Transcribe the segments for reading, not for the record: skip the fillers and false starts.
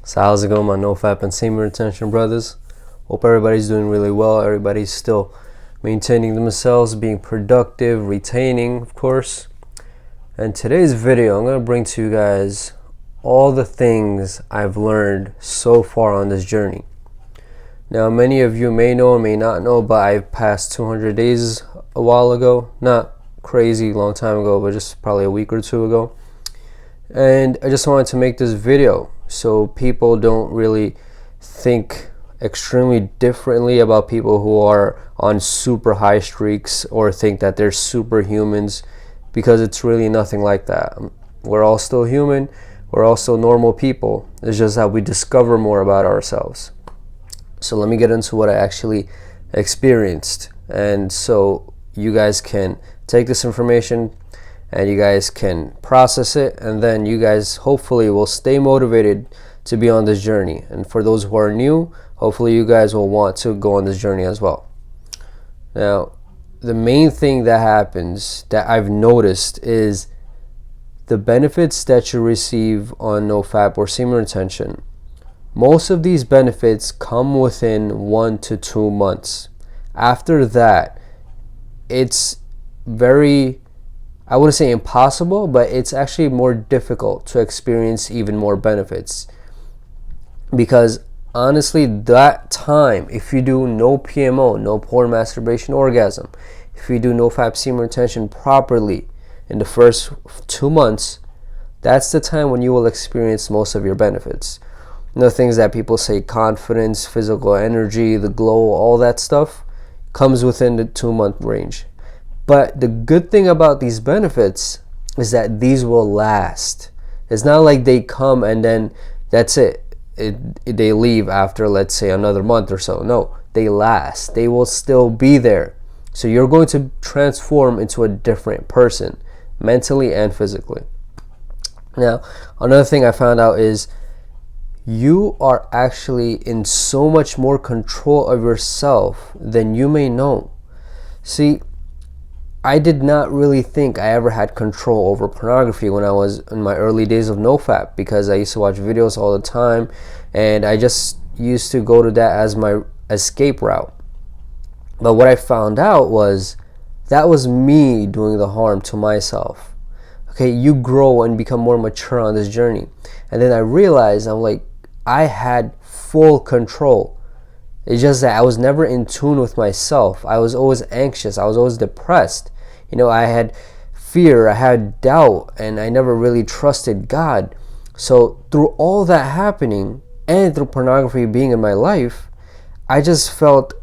So how's it going, my no-fap and semen retention brothers? Hope everybody's doing really well. Everybody's still maintaining themselves, being productive, retaining, of course. And today's video, I'm going to bring to you guys all the things I've learned so far on this journey. Now, many of you may know or may not know, but I passed 200 days a while ago. Not crazy long time ago, but just probably a week or two ago. And I just wanted to make this video so people don't really think extremely differently about people who are on super high streaks or think that they're superhumans, because it's really nothing like that. We're all still human. We're all still normal people. It's just that we discover more about ourselves. So let me get into what I actually experienced, and so you guys can take this information and you guys can process it, and then you guys hopefully will stay motivated to be on this journey. And for those who are new, hopefully you guys will want to go on this journey as well. Now, the main thing that happens that I've noticed is the benefits that you receive on NoFap or semen retention. Most of these benefits come within 1 to 2 months. After that, it's very, I wouldn't say impossible, but it's actually more difficult to experience even more benefits. Because honestly, that time, if you do no PMO, no porn, masturbation, orgasm, if you do NoFap semen retention properly in the first 2 months, that's the time when you will experience most of your benefits. You know, things that people say, confidence, physical energy, the glow, all that stuff comes within the 2-month range. But the good thing about these benefits is that these will last. It's not like they come and then that's it. They leave after, let's say, another month or so. No, they last. They will still be there. So you're going to transform into a different person, mentally and physically. Now, another thing I found out is you are actually in so much more control of yourself than you may know. See, I did not really think I ever had control over pornography when I was in my early days of NoFap, because I used to watch videos all the time and I just used to go to that as my escape route. But what I found out was that was me doing the harm to myself. Okay, you grow and become more mature on this journey. And then I realized, I'm like, I had full control. It's just that I was never in tune with myself. I was always anxious. I was always depressed. You know, I had fear, I had doubt, and I never really trusted God. So through all that happening and through pornography being in my life, I just felt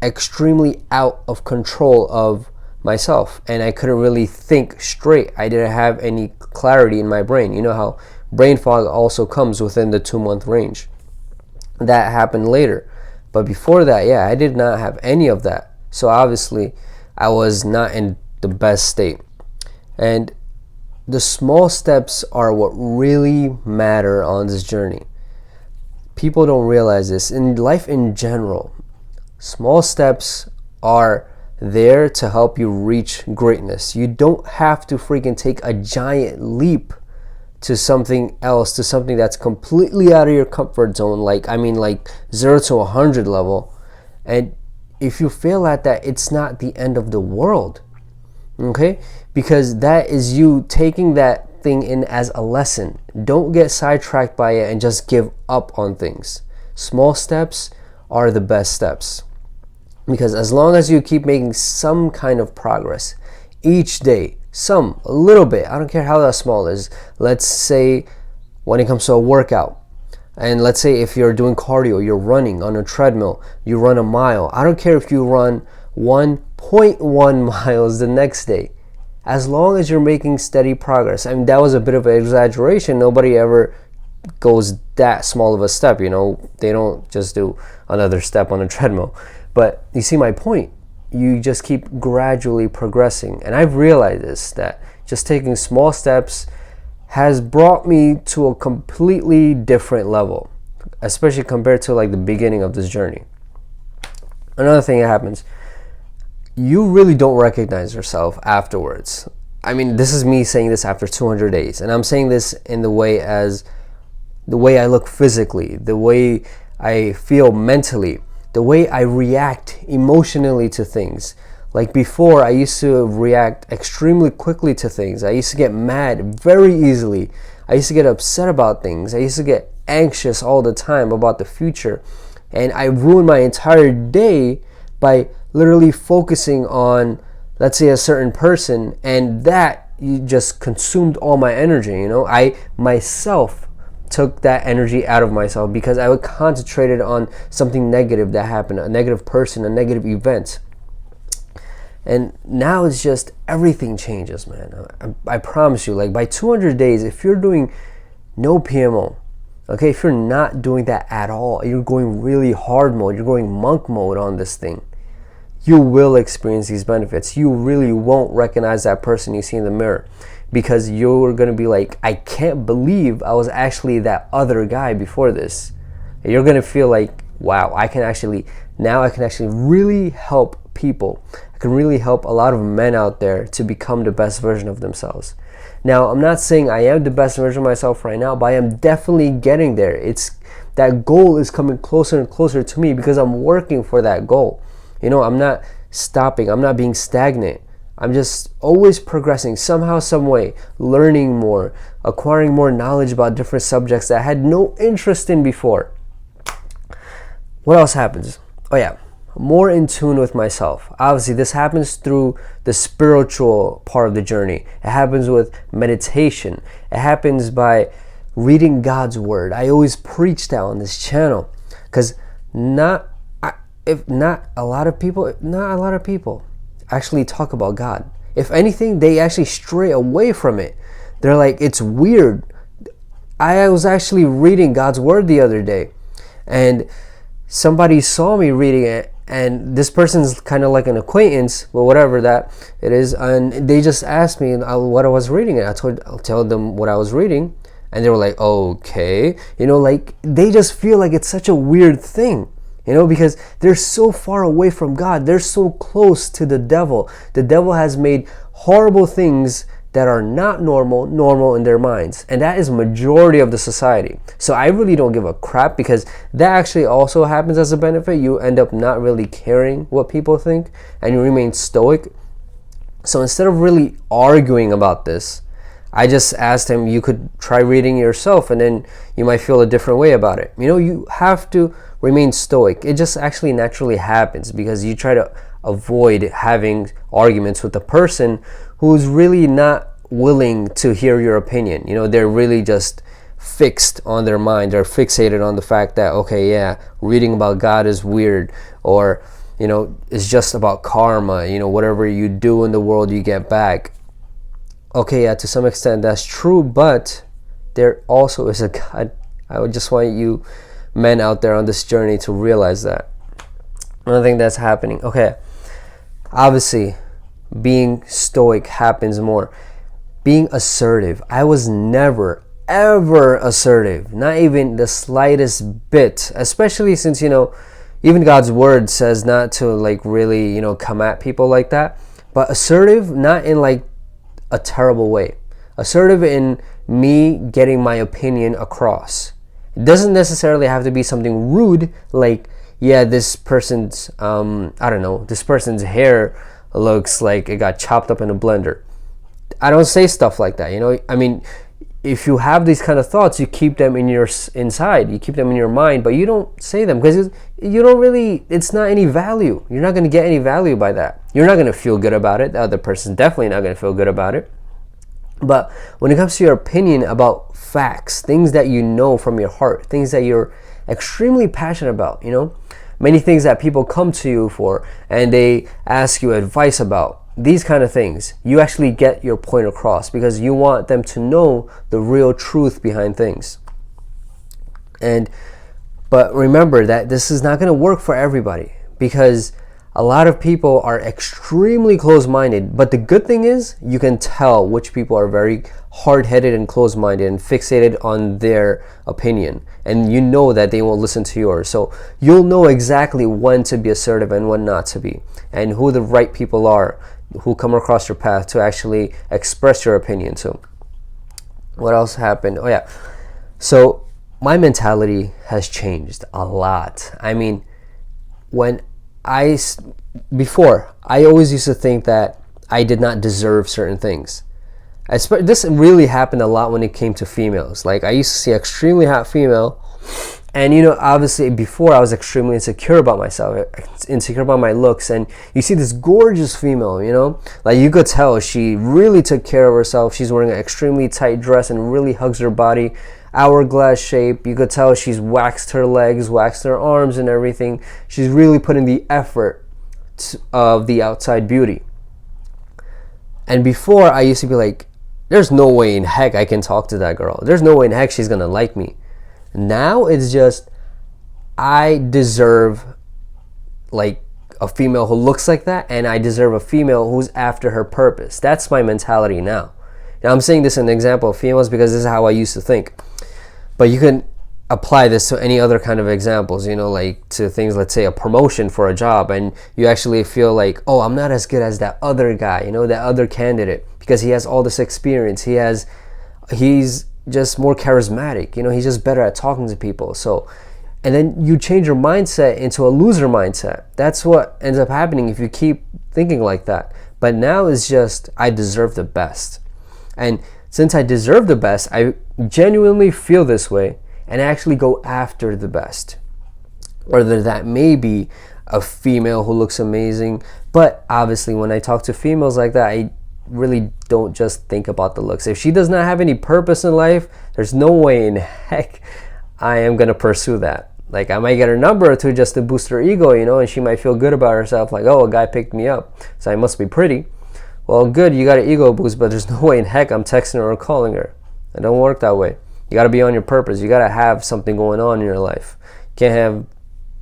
extremely out of control of myself, and I couldn't really think straight. I didn't have any clarity in my brain. You know how brain fog also comes within the 2-month range. That happened later. But before that, yeah, I did not have any of that. So obviously, I was not in the best state. And the small steps are what really matter on this journey. People don't realize this. In life in general, small steps are there to help you reach greatness. You don't have to freaking take a giant leap to something else, to something that's completely out of your comfort zone, like 0 to 100 level. And if you fail at that, it's not the end of the world, okay? Because that is you taking that thing in as a lesson. Don't get sidetracked by it and just give up on things. Small steps are the best steps, because as long as you keep making some kind of progress each day, a little bit, I don't care how that small is. Let's say when it comes to a workout, and let's say if you're doing cardio, you're running on a treadmill, you run a mile. I don't care if you run 1.1 miles the next day, as long as you're making steady progress. I mean, that was a bit of an exaggeration. Nobody ever goes that small of a step, you know. They don't just do another step on a treadmill. But you see my point. You just keep gradually progressing. And I've realized this, that just taking small steps has brought me to a completely different level, especially compared to like the beginning of this journey. Another thing that happens, you really don't recognize yourself afterwards. I mean, this is me saying this after 200 days, and I'm saying this in the way as the way I look physically, the way I feel mentally, the way I react emotionally to things. Like before, I used to react extremely quickly to things. I used to get mad very easily. I used to get upset about things. I used to get anxious all the time about the future. And I ruined my entire day by literally focusing on, let's say, a certain person, and that just consumed all my energy. I myself took that energy out of myself because I would concentrated on something negative that happened, a negative person, a negative event. And now it's just everything changes, man. I promise you, like by 200 days, if you're doing no PMO, okay, if you're not doing that at all, you're going really hard mode, you're going monk mode on this thing, you will experience these benefits. You really won't recognize that person you see in the mirror, because you're going to be like, I can't believe I was actually that other guy before this. And you're going to feel like, wow, I can actually really help people. I can really help a lot of men out there to become the best version of themselves. Now, I'm not saying I am the best version of myself right now, but I am definitely getting there. It's that goal is coming closer and closer to me because I'm working for that goal. I'm not stopping. I'm not being stagnant. I'm just always progressing somehow, some way, learning more, acquiring more knowledge about different subjects that I had no interest in before. What else happens? Oh yeah, more in tune with myself. Obviously, this happens through the spiritual part of the journey. It happens with meditation. It happens by reading God's word. I always preach that on this channel, because not a lot of people actually talk about God. If anything, they actually stray away from it. They're like, it's weird. I was actually reading God's word the other day, and somebody saw me reading it, and this person's kind of like an acquaintance, but whatever that it is, and they just asked me what I was reading, and I'll tell them what I was reading, and they were like, okay, like they just feel like it's such a weird thing, because they're so far away from God. They're so close to the devil. The devil has made horrible things that are not normal in their minds, and that is majority of the society. So I really don't give a crap, because that actually also happens as a benefit. You end up not really caring what people think, and you remain stoic. So instead of really arguing about this, I just asked him, you could try reading it yourself, and then you might feel a different way about it. You have to remain stoic. It just actually naturally happens because you try to avoid having arguments with a person who's really not willing to hear your opinion. They're really just fixed on their mind. They're fixated on the fact that, okay, yeah, reading about God is weird, or it's just about karma. Whatever you do in the world, you get back. Okay, yeah, to some extent that's true, but there also is a God. I would just want you men out there on this journey to realize that. Another thing that's happening, okay, obviously being stoic happens more. Being assertive. I was never ever assertive, not even the slightest bit, especially since even God's word says not to like really come at people like that. But assertive, not in like a terrible way. Assertive in me getting my opinion across. It doesn't necessarily have to be something rude, like, yeah, this person's this person's hair looks like it got chopped up in a blender. I don't say stuff like that. I mean, if you have these kind of thoughts, you keep them inside, you keep them in your mind, but you don't say them because it's not any value. You're not going to get any value by that. You're not going to feel good about it. The other person's definitely not going to feel good about it. But when it comes to your opinion about facts, things that you know from your heart, things that you're extremely passionate about, many things that people come to you for and they ask you advice about, these kind of things, you actually get your point across because you want them to know the real truth behind things. But remember that this is not going to work for everybody, because a lot of people are extremely close-minded. But the good thing is you can tell which people are very hard-headed and close-minded and fixated on their opinion, and you know that they won't listen to yours. So you'll know exactly when to be assertive and when not to be, and who the right people are who come across your path to actually express your opinion to. What else happened? Oh yeah, so my mentality has changed a lot. I mean, when before, I always used to think that I did not deserve certain things. This really happened a lot when it came to females. Like, I used to see an extremely hot female, and obviously before, I was extremely insecure about myself, insecure about my looks, and you see this gorgeous female, like, you could tell she really took care of herself. She's wearing an extremely tight dress and really hugs her body, hourglass shape. You could tell she's waxed her legs, waxed her arms and everything. She's really putting the effort of the outside beauty. And before, I used to be like, there's no way in heck I can talk to that girl. There's no way in heck she's gonna like me. Now it's just, I deserve like a female who looks like that, and I deserve a female who's after her purpose. That's my mentality now. Now, I'm saying this as an example of females because this is how I used to think. But you can apply this to any other kind of examples, like to things, let's say a promotion for a job, and you actually feel like, oh, I'm not as good as that other guy, that other candidate, because he has all this experience. He's just more charismatic, he's just better at talking to people. So, and then you change your mindset into a loser mindset. That's what ends up happening if you keep thinking like that. But now it's just, I deserve the best. And since I deserve the best, I genuinely feel this way, and actually go after the best. Whether that may be a female who looks amazing, but obviously when I talk to females like that, I really don't just think about the looks. If she does not have any purpose in life, there's no way in heck I am gonna pursue that. Like, I might get her number or two just to boost her ego, and she might feel good about herself, like, oh, a guy picked me up, so I must be pretty. Well, good, you got an ego boost, but there's no way in heck I'm texting her or calling her. It don't work that way. You got to be on your purpose. You got to have something going on in your life. You can't have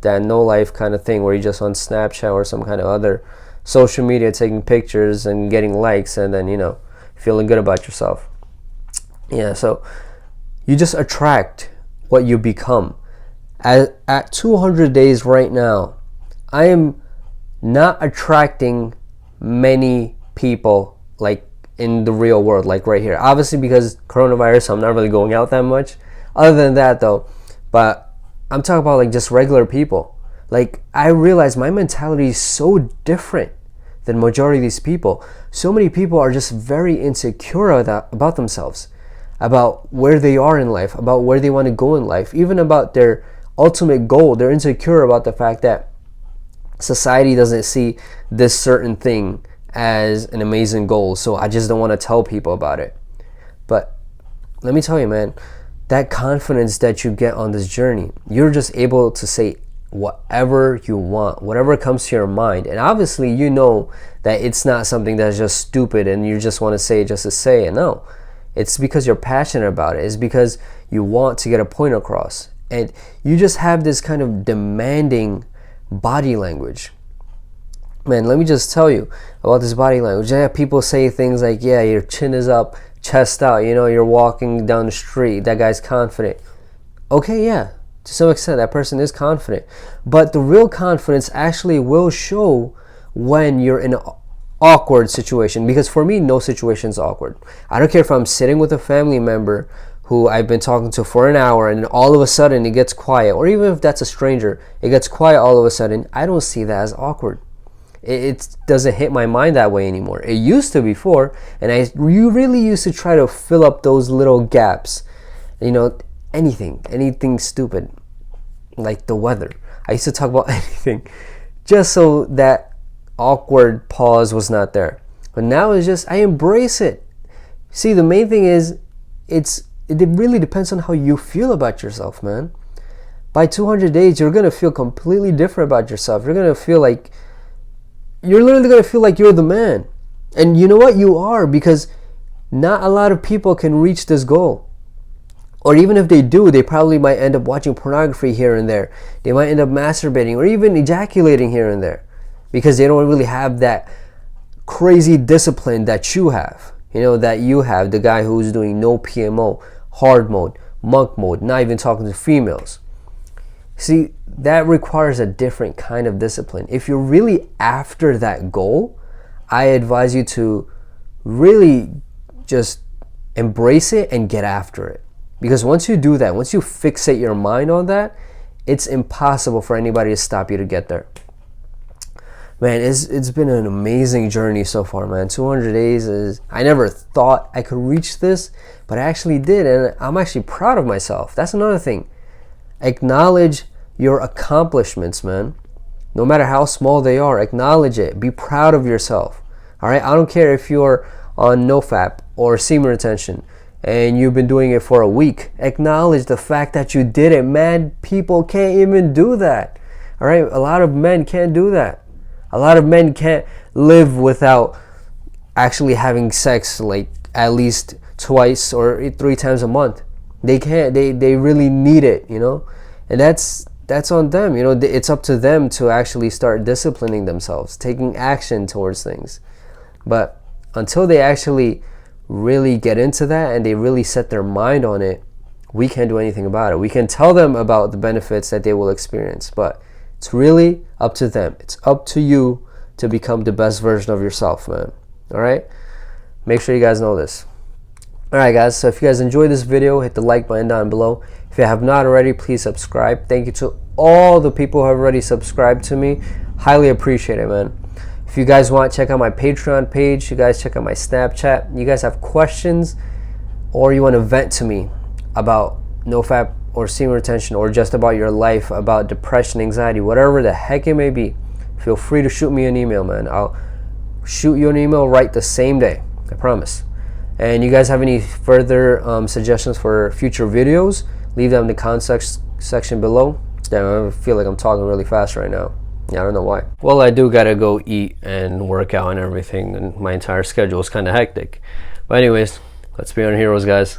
that no life kind of thing where you're just on Snapchat or some kind of other social media taking pictures and getting likes and then, feeling good about yourself. Yeah, so you just attract what you become. At 200 days right now, I am not attracting many people like in the real world, like right here. Obviously, because coronavirus, I'm not really going out that much. Other than that, though, but I'm talking about like just regular people. Like, I realize my mentality is so different than majority of these people. So many people are just very insecure about themselves, about where they are in life, about where they want to go in life, even about their ultimate goal. They're insecure about the fact that society doesn't see this certain thing as an amazing goal, so I just don't want to tell people about it. But let me tell you, man, that confidence that you get on this journey, you're just able to say whatever you want, whatever comes to your mind. And obviously, that it's not something that's just stupid and you just want to say it just to say it. No, it's because you're passionate about it. It's because you want to get a point across, and you just have this kind of demanding body language. Man, let me just tell you about this body language. I have people say things like, yeah, your chin is up, chest out, you're walking down the street, that guy's confident. Okay, yeah, to some extent, that person is confident. But the real confidence actually will show when you're in an awkward situation. Because for me, no situation is awkward. I don't care if I'm sitting with a family member who I've been talking to for an hour and all of a sudden it gets quiet. Or even if that's a stranger, it gets quiet all of a sudden. I don't see that as awkward. It doesn't hit my mind that way anymore. It used to before, and you really used to try to fill up those little gaps. Anything stupid, like the weather. I used to talk about anything just so that awkward pause was not there. But now it's just, I embrace it. See, the main thing is, it really depends on how you feel about yourself, man. By 200 days, you're going to feel completely different about yourself. You're literally going to feel like you're the man. And you know what? You are, because not a lot of people can reach this goal. Or even if they do, they probably might end up watching pornography here and there. They might end up masturbating or even ejaculating here and there, because they don't really have that crazy discipline that you have. The guy who's doing no PMO, hard mode, monk mode, not even talking to females. See, that requires a different kind of discipline. If you're really after that goal, I advise you to really just embrace it and get after it. Because once you do that, once you fixate your mind on that, it's impossible for anybody to stop you to get there. Man, it's been an amazing journey so far, man. 200 days is, I never thought I could reach this, but I actually did, and I'm actually proud of myself. That's another thing. Acknowledge your accomplishments, man. No matter how small they are, acknowledge it. Be proud of yourself. All right? I don't care if you're on NoFap or semen retention and you've been doing it for a week. Acknowledge the fact that you did it. Mad people can't even do that. All right? A lot of men can't do that. A lot of men can't live without actually having sex like at least twice or 3 times a month. They can't. They really need it, you know? And that's on them, you know. It's up to them to actually start disciplining themselves, taking action towards things. But until they actually really get into that and they really set their mind on it, we can't do anything about it. We can tell them about the benefits that they will experience, but it's really up to them. It's up to you to become the best version of yourself, man. All right? Make sure you guys know this. All right, guys. So if you guys enjoyed this video, hit the like button down below. If you have not already, please subscribe. Thank you to all the people who have already subscribed to me. Highly appreciate it, man. If you guys want, check out my Patreon page. You guys check out my Snapchat. You guys have questions or you want to vent to me about NoFap or semen retention or just about your life, about depression, anxiety, whatever the heck it may be, feel free to shoot me an email, man. I'll shoot you an email right the same day. I promise. And you guys have any further suggestions for future videos, leave them in the comment section below. Damn, I feel like I'm talking really fast right now. Yeah, I don't know why. Well, I do gotta go eat and work out and everything, and my entire schedule is kind of hectic. But anyways, let's be on heroes, guys.